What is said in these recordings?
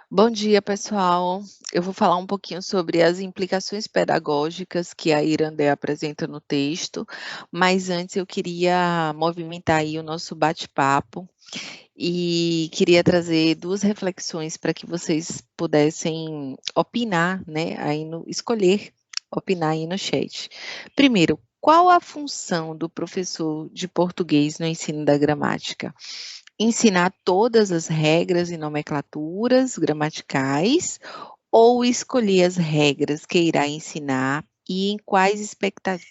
Bom dia, pessoal. Eu vou falar um pouquinho sobre as implicações pedagógicas que a Irandé apresenta no texto, mas antes eu queria movimentar aí o nosso bate-papo e queria trazer 2 reflexões para que vocês pudessem opinar, né, aí no escolher opinar aí no chat. Primeiro, qual a função do professor de português no ensino da gramática? Ensinar todas as regras e nomenclaturas gramaticais ou escolher as regras que irá ensinar e em quais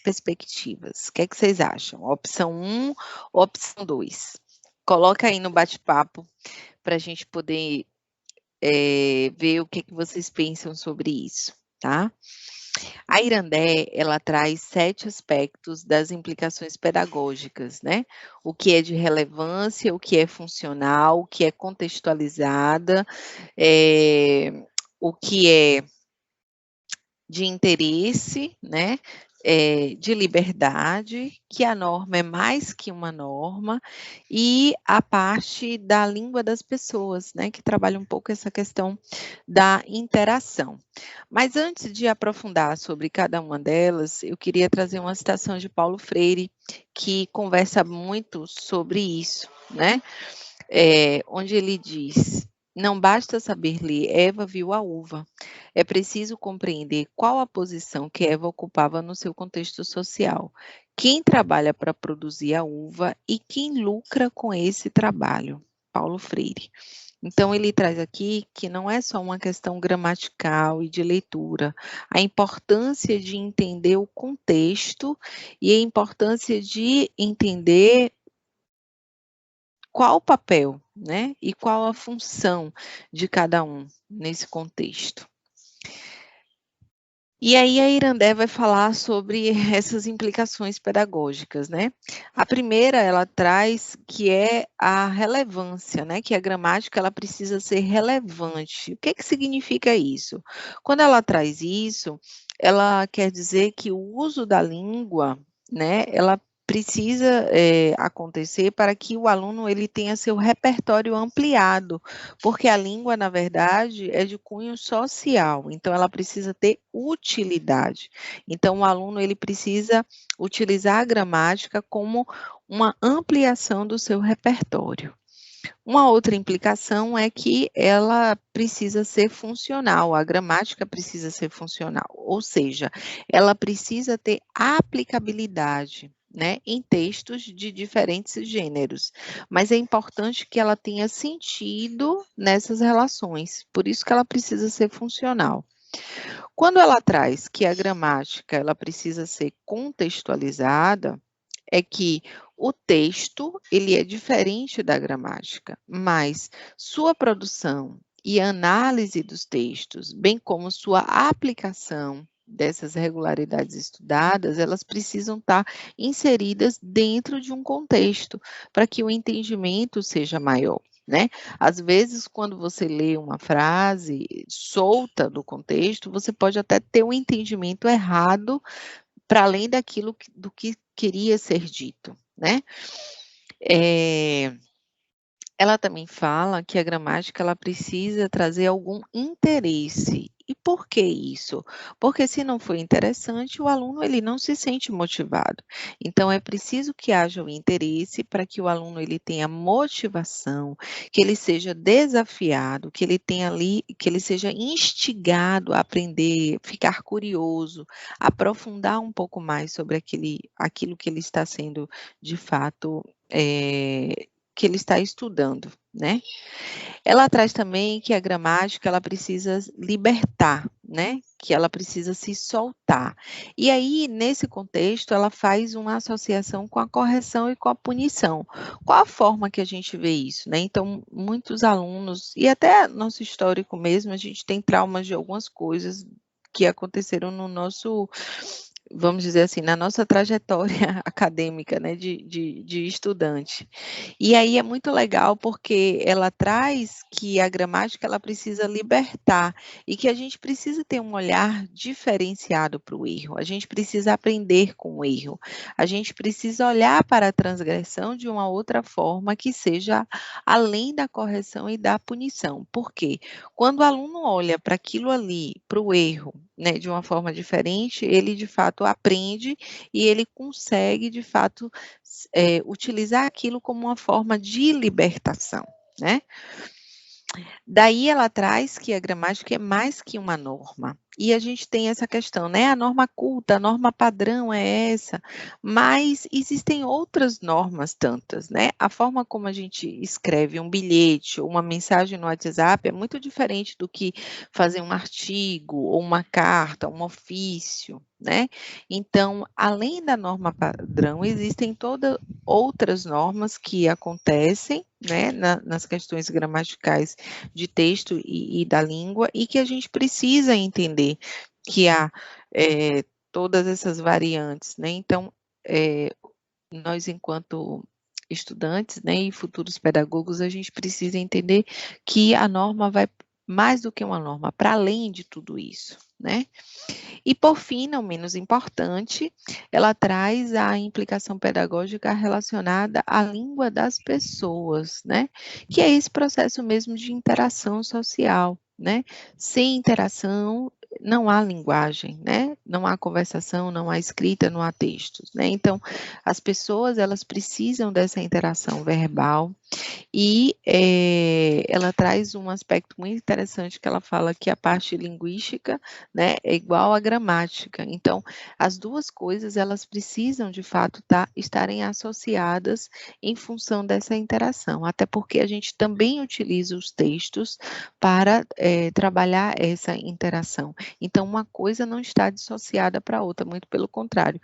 perspectivas? O que é que vocês acham? Opção 1 ou opção 2? Coloca aí no bate-papo para a gente poder ver o que, que vocês pensam sobre isso, tá? A Irandé, ela traz 7 aspectos das implicações pedagógicas, né? O que é de relevância, o que é funcional, o que é contextualizada, o que é de interesse, né? De liberdade, que a norma é mais que uma norma, e a parte da língua das pessoas, né? Que trabalha um pouco essa questão da interação. Mas antes de aprofundar sobre cada uma delas, eu queria trazer uma citação de Paulo Freire, que conversa muito sobre isso, né? Onde ele diz: não basta saber ler, Eva viu a uva. É preciso compreender qual a posição que Eva ocupava no seu contexto social. Quem trabalha para produzir a uva e quem lucra com esse trabalho. Paulo Freire. Então, ele traz aqui que não é só uma questão gramatical e de leitura, a importância de entender o contexto e a importância de entender qual o papel, né, e qual a função de cada um nesse contexto. E aí a Irandé vai falar sobre essas implicações pedagógicas, né? A primeira, ela traz que é a relevância, né? Que a gramática ela precisa ser relevante. O que significa isso? Quando ela traz isso, ela quer dizer que o uso da língua, né? Ela precisa acontecer para que o aluno ele tenha seu repertório ampliado, porque a língua, na verdade, é de cunho social, então ela precisa ter utilidade. Então o aluno ele precisa utilizar a gramática como uma ampliação do seu repertório. Uma outra implicação é que ela precisa ser funcional, a gramática precisa ser funcional, ou seja, ela precisa ter aplicabilidade, né, em textos de diferentes gêneros, mas é importante que ela tenha sentido nessas relações, por isso que ela precisa ser funcional. Quando ela traz que a gramática ela precisa ser contextualizada, é que o texto, ele é diferente da gramática, mas sua produção e análise dos textos, bem como sua aplicação dessas regularidades estudadas, elas precisam estar inseridas dentro de um contexto, para que o entendimento seja maior, né? Às vezes, quando você lê uma frase solta do contexto, você pode até ter um entendimento errado para além daquilo do que queria ser dito, né? Ela também fala que a gramática ela precisa trazer algum interesse. E por que isso? Porque se não for interessante, o aluno ele não se sente motivado. Então é preciso que haja o interesse para que o aluno ele tenha motivação, que ele seja desafiado, que ele tenha ali, que ele seja instigado a aprender, ficar curioso, aprofundar um pouco mais sobre aquilo que ele está sendo de fato que ele está estudando, né? Ela traz também que a gramática ela precisa libertar, né? Que ela precisa se soltar. E aí, nesse contexto, ela faz uma associação com a correção e com a punição. Qual a forma que a gente vê isso, né? Então, muitos alunos, e até nosso histórico mesmo, a gente tem traumas de algumas coisas que aconteceram no nosso vamos dizer assim, na nossa trajetória acadêmica, né, de estudante. E aí é muito legal porque ela traz que a gramática ela precisa libertar e que a gente precisa ter um olhar diferenciado para o erro. A gente precisa aprender com o erro. A gente precisa olhar para a transgressão de uma outra forma que seja além da correção e da punição. Por quê? Quando o aluno olha para aquilo ali, para o erro, né, de uma forma diferente, ele de fato aprende e ele consegue de fato utilizar aquilo como uma forma de libertação, né? Daí ela traz que a gramática é mais que uma norma. E a gente tem essa questão, né? A norma culta, a norma padrão é essa, mas existem outras normas tantas, né? A forma como a gente escreve um bilhete ou uma mensagem no WhatsApp é muito diferente do que fazer um artigo ou uma carta, um ofício, né? Então, além da norma padrão, existem todas outras normas que acontecem, né, nas questões gramaticais de texto e da língua, e que a gente precisa entender que há todas essas variantes, né? Então, nós enquanto estudantes, né, e futuros pedagogos, a gente precisa entender que a norma vai mais do que uma norma, para além de tudo isso, né? E por fim, não menos importante, ela traz a implicação pedagógica relacionada à língua das pessoas, né? Que é esse processo mesmo de interação social, né? Sem interação não há linguagem, né? Não há conversação, não há escrita, não há textos, né? Então, as pessoas elas precisam dessa interação verbal e ela traz um aspecto muito interessante que ela fala que a parte linguística, né, é igual à gramática. Então, as duas coisas elas precisam de fato estarem associadas em função dessa interação, até porque a gente também utiliza os textos para trabalhar essa interação. Então, uma coisa não está dissociada para a outra, muito pelo contrário.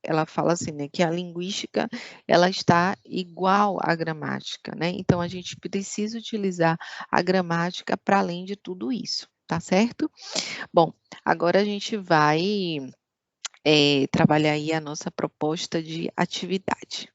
Ela fala assim, né, que a linguística ela está igual à gramática, né? Então a gente precisa utilizar a gramática para além de tudo isso, tá certo? Bom, agora a gente vai trabalhar aí a nossa proposta de atividade.